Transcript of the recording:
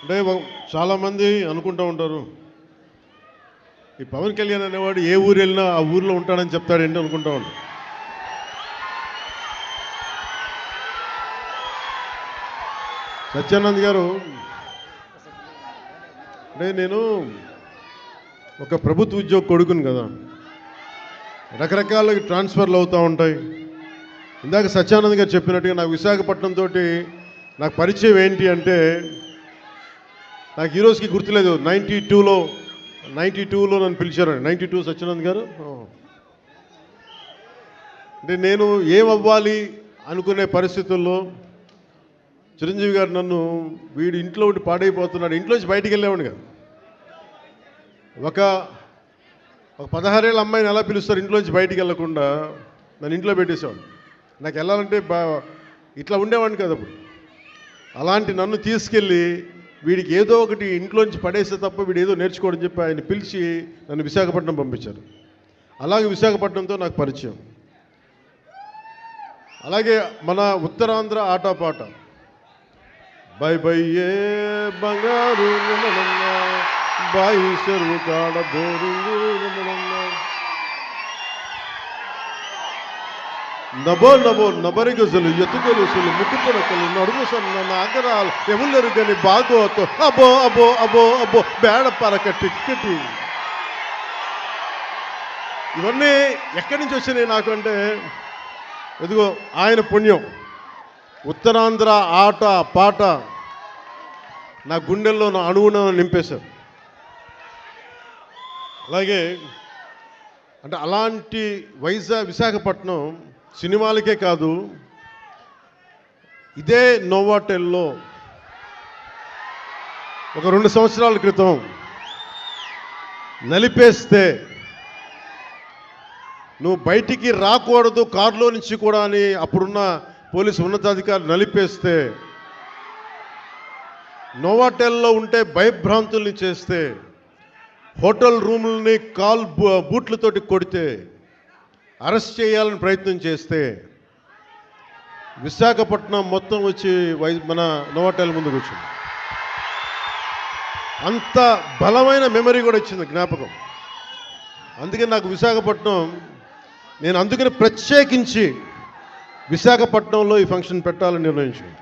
అంటే చాలామంది అనుకుంటూ ఉంటారు, ఈ పవన్ కళ్యాణ్ అనేవాడు ఏ ఊరు వెళ్ళినా ఆ ఊరిలో ఉంటాడని చెప్తాడేంటి అనుకుంటూ ఉంటాడు. సత్యానంద్ గారు, అంటే నేను ఒక ప్రభుత్వ ఉద్యోగ కొడుకుని కదా, రకరకాల ట్రాన్స్ఫర్లు అవుతూ ఉంటాయి. ఇందాక సత్యానంద్ గారు చెప్పినట్టుగా నాకు విశాఖపట్నం తోటి నాకు పరిచయం ఏంటి అంటే, నాకు ఈరోజుకి గుర్తులేదు. 92లో నన్ను పిలిచారు. 92 సత్యానంద్ గారు. అంటే నేను ఏమవ్వాలి అనుకునే పరిస్థితుల్లో చిరంజీవి గారు నన్ను, వీడు ఇంట్లో ఉండి పాడైపోతున్నాడు, ఇంట్లోంచి బయటికి వెళ్ళేవాడు కదా. ఒక 16 ఏళ్ళ అమ్మాయిని ఎలా పిలుస్తారు ఇంట్లోంచి బయటికి వెళ్ళకుండా, నన్ను ఇంట్లో పెట్టేసేవాడు. నాకు వెళ్ళాలంటే ఇట్లా ఉండేవాడిని కదా అప్పుడు. అలాంటి నన్ను తీసుకెళ్ళి వీడికి ఏదో ఒకటి ఇంట్లోంచి పడేస్తే తప్ప వీడు ఏదో నేర్చుకోవడం చెప్పి ఆయన పిలిచి నన్ను విశాఖపట్నం పంపించారు. అలాగే విశాఖపట్నంతో నాకు పరిచయం. అలాగే మన ఉత్తరాంధ్ర ఆటపాట, బై బై ఏ బంగారు బాయి చెరువు కాడ బోరింగు నభో నభో నబరిగజలు ఎత్తుగొలుసులు ముక్కుపొరకలు నడుము సన్న నాగరాలు ఎములెరుగని బాగోతో అబో అబో అబో అబో బేడ పరక టిక్కటి. ఇవన్నీ ఎక్కడి నుంచి వచ్చినాయి నాకు అంటే, ఎదుగో ఆయన పుణ్యం. ఉత్తరాంధ్ర ఆట పాట నా గుండెల్లో నా అణువున నింపేశారు. అలాగే అంటే అలాంటి విశాఖపట్నం సినిమాలకే కాదు, ఇదే నోవాటెల్లో ఒక 2 సంవత్సరాల క్రితం నలిపేస్తే, నువ్వు బయటికి రాకూడదు కారులో నుంచి కూడా అని అప్పుడున్న పోలీసు ఉన్నతాధికారులు నలిపేస్తే, నోవాటెల్లో ఉంటే భయభ్రాంతుల్ని చేస్తే, హోటల్ రూముల్ని బూట్లతోటి కొడితే, అరెస్ట్ చేయాలని ప్రయత్నం చేస్తే, విశాఖపట్నం మొత్తం వచ్చి మన నోవాటెల్ ముందుకు వచ్చింది. అంత బలమైన మెమరీ కూడా వచ్చింది, జ్ఞాపకం. అందుకని నాకు విశాఖపట్నం, నేను అందుకని ప్రత్యేకించి విశాఖపట్నంలో ఈ ఫంక్షన్ పెట్టాలని నిర్ణయించుకున్నాను.